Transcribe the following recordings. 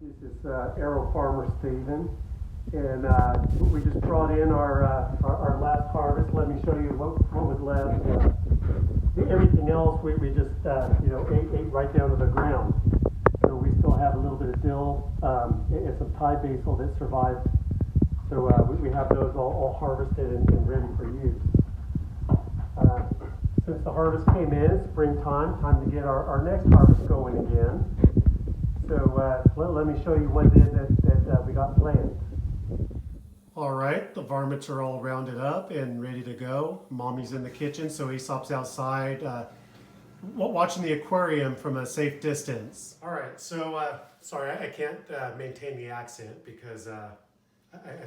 This is Aero Farmer Steven, and we just brought in our last harvest. Let me show you what was left. Everything else we just ate right down to the ground. So we still have a little bit of dill and some Thai basil that survived. So we have those all harvested and ready for use. Since the harvest came in, springtime, time to get our next harvest going again. So let me show you what it is that we got planned. All right, the varmints are all rounded up and ready to go. Mommy's in the kitchen, so Aesop's outside watching the aquarium from a safe distance. All right, so sorry, I can't maintain the accent because I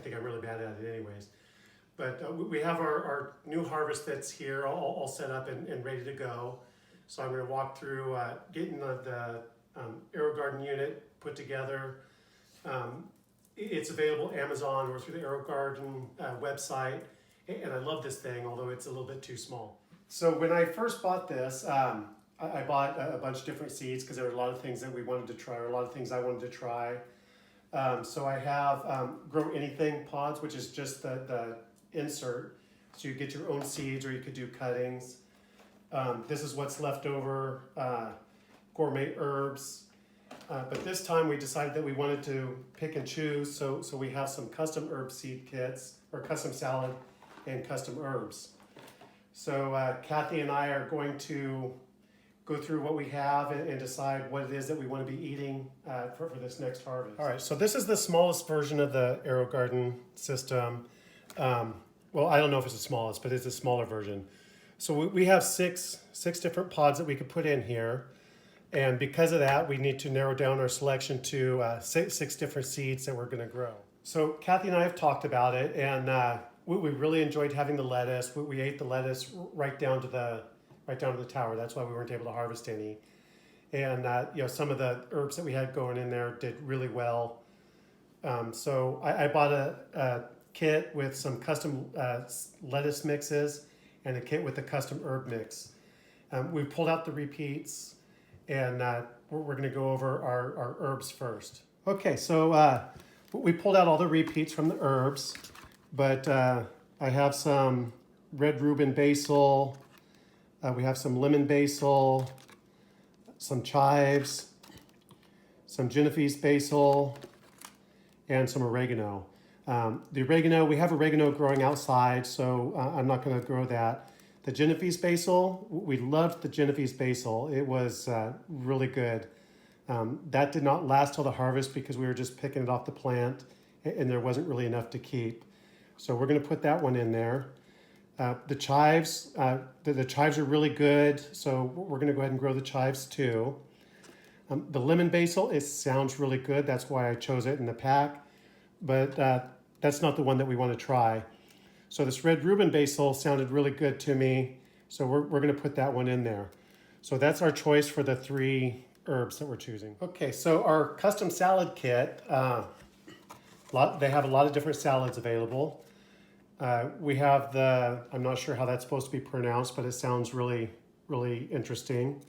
think I'm really bad at it anyways. But we have our new harvest that's here all set up and ready to go. So I'm going to walk through getting the Aerogarden unit put together. It's available Amazon or through the Aerogarden website. And I love this thing, although it's a little bit too small. So when I first bought this, I bought a bunch of different seeds because there were a lot of things that we wanted to try, or a lot of things I wanted to try. So I have Grow Anything pods, which is just the insert. So you get your own seeds, or you could do cuttings. This is what's left over, gourmet herbs. But this time we decided that we wanted to pick and choose, so we have some custom herb seed kits, or custom salad and custom herbs. So Kathy and I are going to go through what we have and decide what it is that we want to be eating for this next harvest. All right, so this is the smallest version of the Aerogarden system. Well, I don't know if it's the smallest, but it's a smaller version. So we have six different pods that we could put in here. And because of that, we need to narrow down our selection to six different seeds that we're going to grow. So Kathy and I have talked about it, and we really enjoyed having the lettuce. We ate the lettuce right down to the tower. That's why we weren't able to harvest any. And some of the herbs that we had going in there did really well. So I bought a kit with some custom lettuce mixes and a kit with a custom herb mix. We pulled out the repeats. And we're going to go over our herbs first. Okay, so we pulled out all the repeats from the herbs, but I have some red Reuben basil, we have some lemon basil, some chives, some Genovese basil, and some oregano. The oregano, we have oregano growing outside, so I'm not going to grow that. The Genovese basil, we loved the Genovese basil. It was really good. That did not last till the harvest because we were just picking it off the plant and there wasn't really enough to keep. So we're going to put that one in there. The chives, the chives are really good, so we're going to go ahead and grow the chives too. The lemon basil, it sounds really good. That's why I chose it in the pack, but that's not the one that we want to try. So this red Reuben basil sounded really good to me, so we're going to put that one in there. So that's our choice for the three herbs that we're choosing. Okay, so our custom salad kit, they have a lot of different salads available. We have I'm not sure how that's supposed to be pronounced, but it sounds really, really interesting.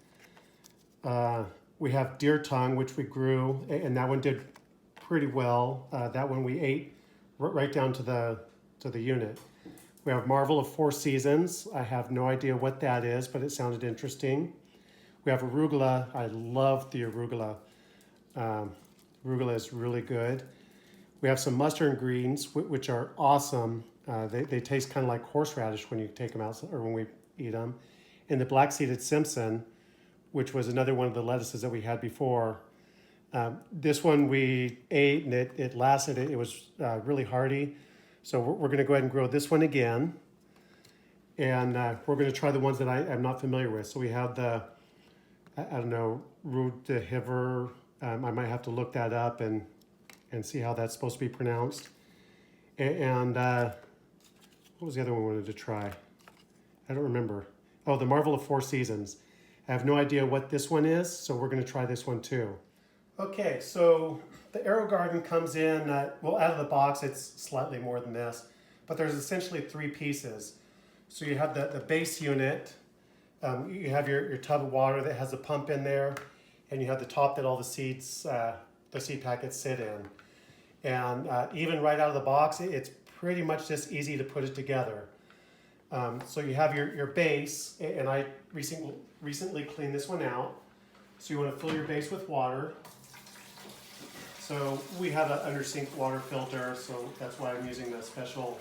We have deer tongue, which we grew, and that one did pretty well. That one we ate right down to the unit. We have Marvel of Four Seasons. I have no idea what that is, but it sounded interesting. We have arugula. I love the arugula. Arugula is really good. We have some mustard greens, which are awesome. They taste kind of like horseradish when you take them out, or when we eat them. And the black-seeded Simpson, which was another one of the lettuces that we had before. This one we ate, and it lasted. It was really hearty. So we're going to go ahead and grow this one again. And we're going to try the ones that I'm not familiar with. So we have the, I don't know, Rue de Hiver. I might have to look that up and see how that's supposed to be pronounced. And what was the other one we wanted to try? I don't remember. Oh, the Marvel of Four Seasons. I have no idea what this one is, so we're going to try this one too. Okay, so the Aerogarden comes in, well, out of the box, it's slightly more than this, but there's essentially three pieces. So you have the base unit, you have your tub of water that has a pump in there, and you have the top that all the seeds the seed packets sit in. And even right out of the box, it's pretty much just easy to put it together. So you have your base, and I recently cleaned this one out. So you want to fill your base with water. So we have an under sink water filter, so that's why I'm using the special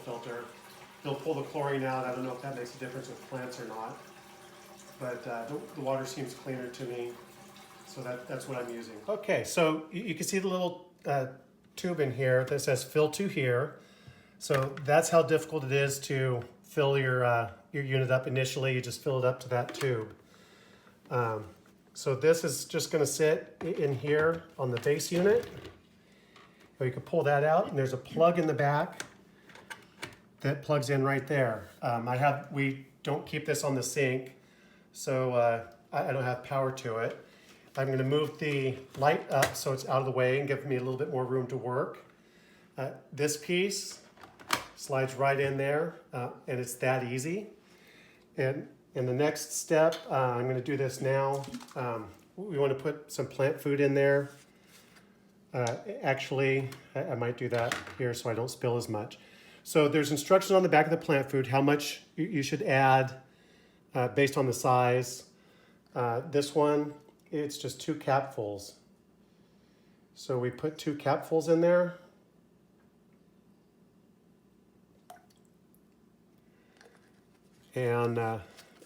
filter. It'll pull the chlorine out. I don't know if that makes a difference with plants or not, but the water seems cleaner to me, so that's what I'm using. Okay, so you can see the little tube in here that says fill to here. So that's how difficult it is to fill your unit up initially. You just fill it up to that tube. So this is just going to sit in here on the base unit. Or you can pull that out, and there's a plug in the back that plugs in right there. We don't keep this on the sink, so I don't have power to it. I'm going to move the light up so it's out of the way and give me a little bit more room to work. This piece slides right in there, and it's that easy. And in the next step, I'm going to do this now. We want to put some plant food in there. Actually, I might do that here so I don't spill as much. So there's instructions on the back of the plant food how much you should add based on the size. This one, it's just 2 capfuls. So we put 2 capfuls in there. And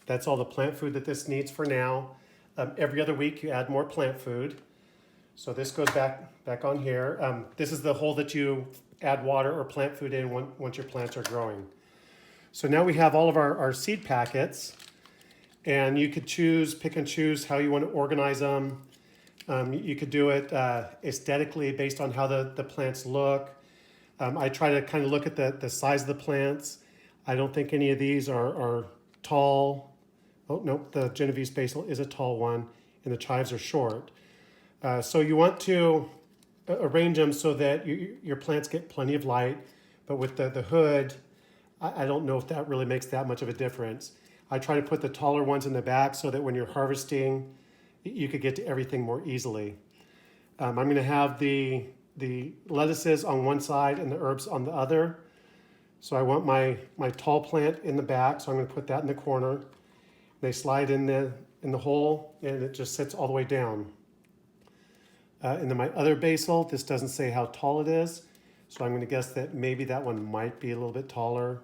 that's all the plant food that this needs for now. Every other week you add more plant food. So this goes back on here. This is the hole that you add water or plant food in once your plants are growing. So now we have all of our seed packets, and you could pick and choose how you want to organize them. You could do it aesthetically based on how the plants look. I try to kind of look at the size of the plants. I don't think any of these are tall. Oh, nope, the Genovese basil is a tall one, and the chives are short. So you want to arrange them so that your plants get plenty of light, but with the hood, I don't know if that really makes that much of a difference. I try to put the taller ones in the back so that when you're harvesting, you could get to everything more easily. I'm going to have the lettuces on one side and the herbs on the other. So I want my tall plant in the back, so I'm going to put that in the corner. They slide in the hole, and it just sits all the way down. And then my other basil, this doesn't say how tall it is, so I'm going to guess that maybe that one might be a little bit taller.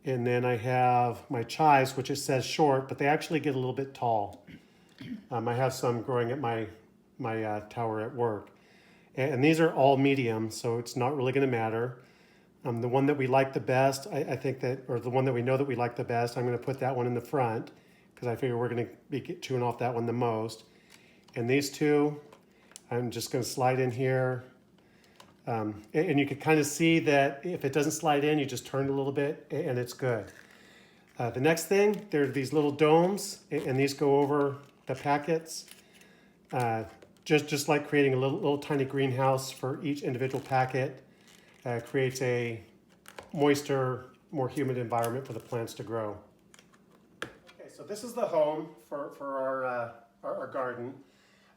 And then I have my chives, which it says short, but they actually get a little bit tall. I have some growing at my tower at work. And these are all medium, so it's not really going to matter. The one that we like the best, I think that, or the one that we know that we like the best, I'm going to put that one in the front because I figure we're going to be chewing off that one the most. And these two, I'm just going to slide in here. And you can kind of see that if it doesn't slide in, you just turn it a little bit and it's good. The next thing, there are these little domes, and these go over the packets. Just like creating a little tiny greenhouse for each individual packet. Creates a moister, more humid environment for the plants to grow. Okay, so this is the home for our garden.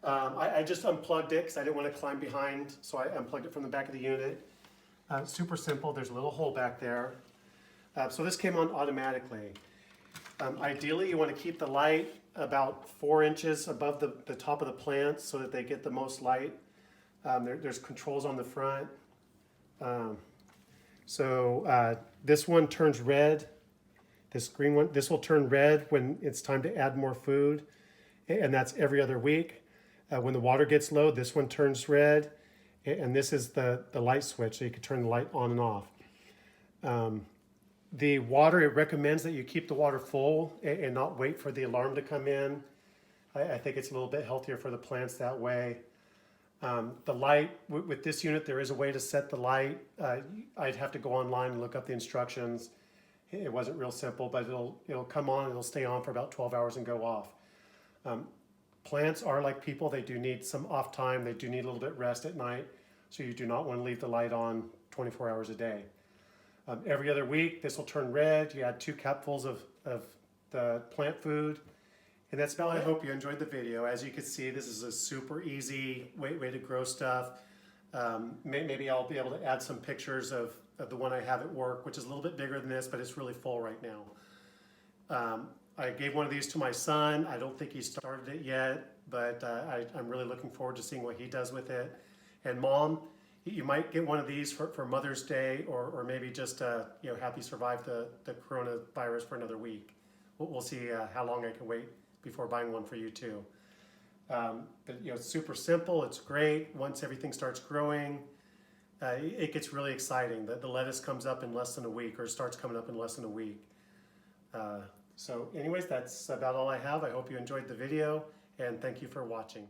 I just unplugged it because I didn't want to climb behind, so I unplugged it from the back of the unit. Super simple, there's a little hole back there. So this came on automatically. Ideally, you want to keep the light about 4 inches above the top of the plants so that they get the most light. There's controls on the front. This one turns red. This green one, this will turn red when it's time to add more food, and that's every other week. When the water gets low, this one turns red, and this is the light switch, so you can turn the light on and off. The water, it recommends that you keep the water full and not wait for the alarm to come in. I think it's a little bit healthier for the plants that way. The light, with this unit, there is a way to set the light. I'd have to go online and look up the instructions. It wasn't real simple, but it'll come on and it'll stay on for about 12 hours and go off. Plants are like people. They do need some off time. They do need a little bit rest at night. So you do not want to leave the light on 24 hours a day. Every other week, this will turn red. You add 2 cupfuls of the plant food, And that's about it. I hope you enjoyed the video. As you can see, this is a super easy way to grow stuff. Maybe I'll be able to add some pictures of the one I have at work, which is a little bit bigger than this, but it's really full right now. I gave one of these to my son. I don't think he started it yet, but I'm really looking forward to seeing what he does with it. And Mom, you might get one of these for Mother's Day, or maybe just happy survive the coronavirus for another week. We'll see how long I can wait before buying one for you too. But it's super simple. It's great. Once everything starts growing, it gets really exciting. The lettuce comes up in less than a week, or starts coming up in less than a week. So anyways, that's about all I have. I hope you enjoyed the video, and thank you for watching.